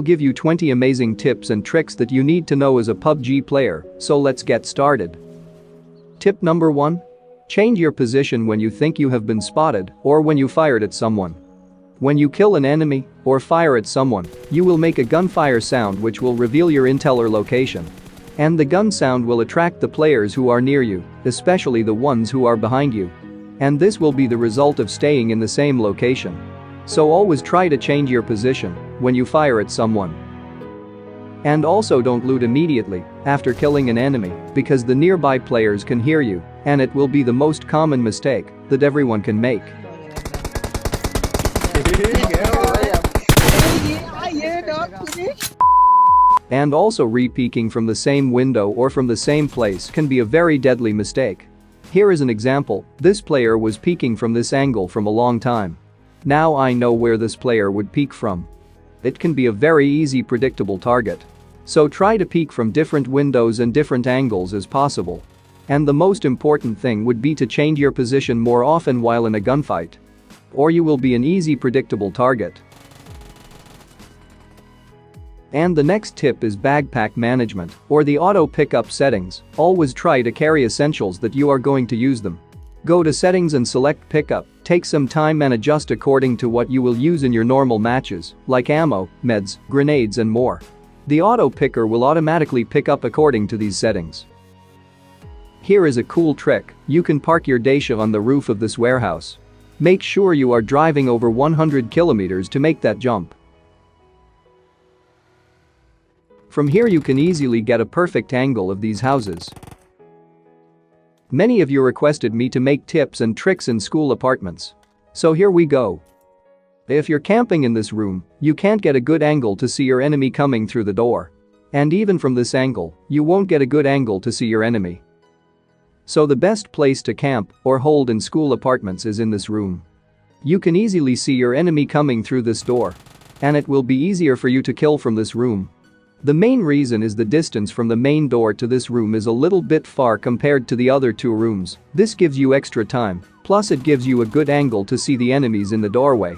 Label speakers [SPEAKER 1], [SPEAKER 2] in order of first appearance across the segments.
[SPEAKER 1] give you 20 amazing tips and tricks that you need to know as a PUBG player, so let's get started. Tip number 1. Change your position when you think you have been spotted or when you fired at someone. When you kill an enemy or fire at someone, you will make a gunfire sound which will reveal your intel or location. And the gun sound will attract the players who are near you, especially the ones who are behind you. And this will be the result of staying in the same location. So always try to change your position when you fire at someone. And also don't loot immediately after killing an enemy because the nearby players can hear you, and it will be the most common mistake that everyone can make. And also re-peeking from the same window or from the same place can be a very deadly mistake. Here is an example. This player was peeking from this angle from a long time. Now I know where this player would peek from. It can be a very easy predictable target. So try to peek from different windows and different angles as possible. And the most important thing would be to change your position more often while in a gunfight. Or you will be an easy predictable target. And the next tip is backpack management or the auto pickup settings. Always try to carry essentials that you are going to use them. Go to settings and select pickup, take some time and adjust according to what you will use in your normal matches, like ammo, meds, grenades and more. The auto picker will automatically pick up according to these settings. Here is a cool trick. You can park your Dacia on the roof of this warehouse. Make sure you are driving over 100 kilometers to make that jump. From here you can easily get a perfect angle of these houses. Many of you requested me to make tips and tricks in school apartments. So here we go. If you're camping in this room, you can't get a good angle to see your enemy coming through the door. And even from this angle, you won't get a good angle to see your enemy. So the best place to camp or hold in school apartments is in this room. You can easily see your enemy coming through this door. And it will be easier for you to kill from this room. The main reason is the distance from the main door to this room is a little bit far compared to the other two rooms. This gives you extra time, plus it gives you a good angle to see the enemies in the doorway.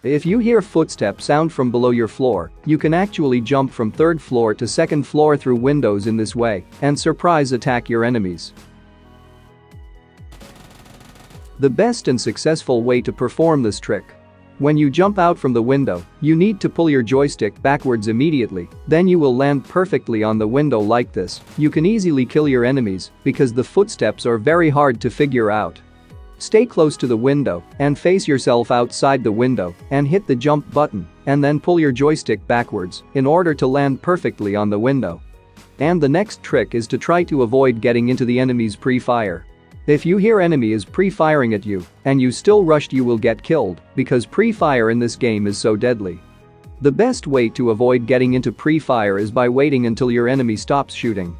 [SPEAKER 1] If you hear footsteps sound from below your floor, you can actually jump from third floor to second floor through windows in this way and surprise attack your enemies. The best and successful way to perform this trick. When you jump out from the window, you need to pull your joystick backwards immediately, then you will land perfectly on the window like this. You can easily kill your enemies because the footsteps are very hard to figure out. Stay close to the window and face yourself outside the window and hit the jump button and then pull your joystick backwards in order to land perfectly on the window. And the next trick is to try to avoid getting into the enemy's pre-fire. If you hear enemy is pre-firing at you and you still rushed, you will get killed because pre-fire in this game is so deadly. The best way to avoid getting into pre-fire is by waiting until your enemy stops shooting.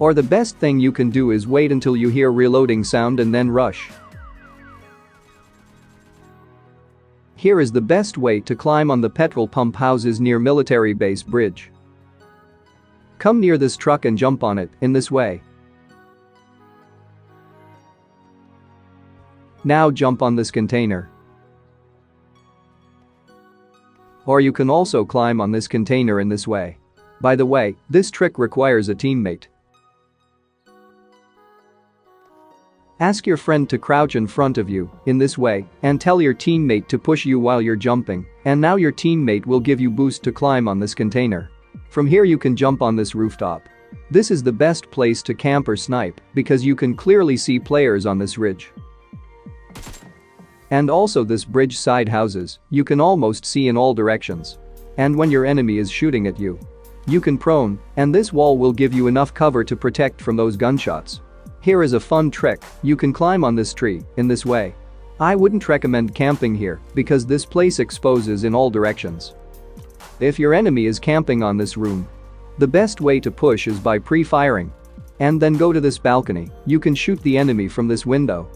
[SPEAKER 1] Or the best thing you can do is wait until you hear reloading sound and then rush. Here is the best way to climb on the petrol pump houses near military base bridge. Come near this truck and jump on it in this way. Now jump on this container. Or you can also climb on this container in this way. By the way, this trick requires a teammate. Ask your friend to crouch in front of you in this way and tell your teammate to push you while you're jumping, and now your teammate will give you boost to climb on this container. From here you can jump on this rooftop. This is the best place to camp or snipe because you can clearly see players on this ridge. And also this bridge side houses, you can almost see in all directions. And when your enemy is shooting at you, you can prone, and this wall will give you enough cover to protect from those gunshots. Here is a fun trick. You can climb on this tree in this way. I wouldn't recommend camping here because this place exposes in all directions. If your enemy is camping on this room, the best way to push is by pre-firing. And then go to this balcony. You can shoot the enemy from this window.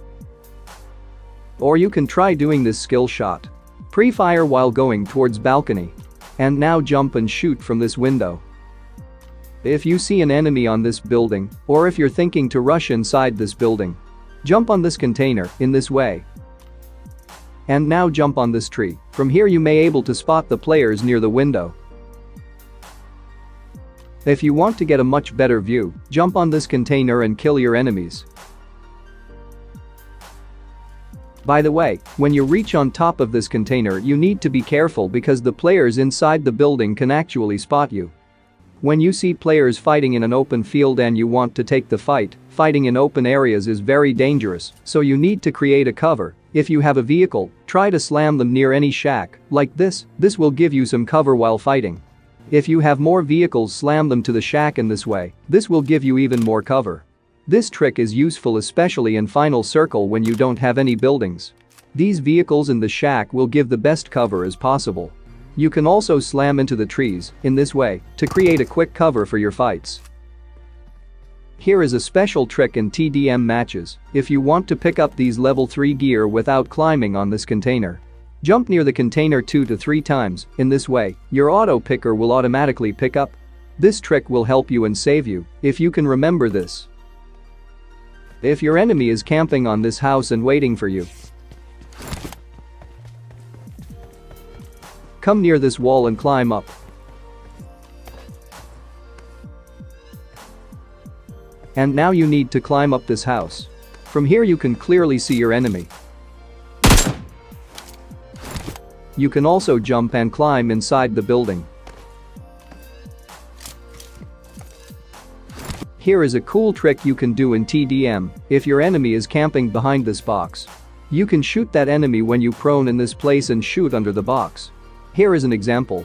[SPEAKER 1] Or you can try doing this skill shot. Pre-fire while going towards balcony. And now jump and shoot from this window. If you see an enemy on this building, or if you're thinking to rush inside this building, jump on this container in this way. And now jump on this tree. From here you may able to spot the players near the window. If you want to get a much better view, jump on this container and kill your enemies. By the way, when you reach on top of this container you need to be careful because the players inside the building can actually spot you. When you see players fighting in an open field and you want to take the fight, fighting in open areas is very dangerous, so you need to create a cover. If you have a vehicle, try to slam them near any shack, like this will give you some cover while fighting. If you have more vehicles, slam them to the shack in this way, this will give you even more cover. This trick is useful especially in final circle when you don't have any buildings. These vehicles in the shack will give the best cover as possible. You can also slam into the trees, in this way, to create a quick cover for your fights. Here is a special trick in TDM matches. If you want to pick up these level 3 gear without climbing on this container, jump near the container 2 to 3 times, in this way, your auto picker will automatically pick up. This trick will help you and save you, if you can remember this. If your enemy is camping on this house and waiting for you, come near this wall and climb up. And now you need to climb up this house. From here you can clearly see your enemy. You can also jump and climb inside the building. Here is a cool trick you can do in TDM. If your enemy is camping behind this box, you can shoot that enemy when you prone in this place and shoot under the box. Here is an example.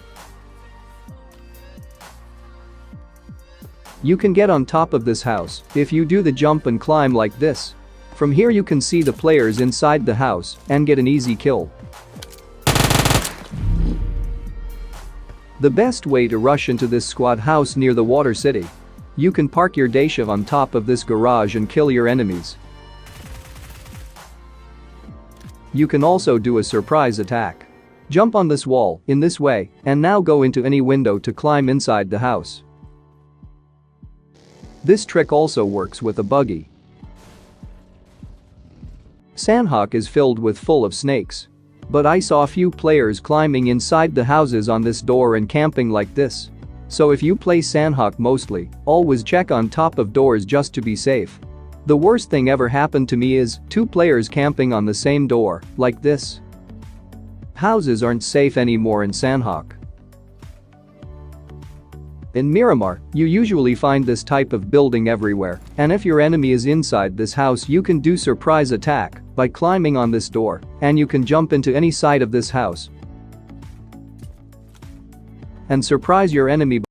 [SPEAKER 1] You can get on top of this house if you do the jump and climb like this. From here you can see the players inside the house and get an easy kill. The best way to rush into this squad house near the water city. You can park your Daishiv on top of this garage and kill your enemies. You can also do a surprise attack. Jump on this wall, in this way, and now go into any window to climb inside the house. This trick also works with a buggy. Sandhawk is filled with full of snakes. But I saw few players climbing inside the houses on this door and camping like this. So if you play Sandhawk mostly, always check on top of doors just to be safe. The worst thing ever happened to me is 2 players camping on the same door, like this. Houses aren't safe anymore in Sandhawk. In Miramar, you usually find this type of building everywhere, and if your enemy is inside this house you can do surprise attack by climbing on this door, and you can jump into any side of this house and surprise your enemy.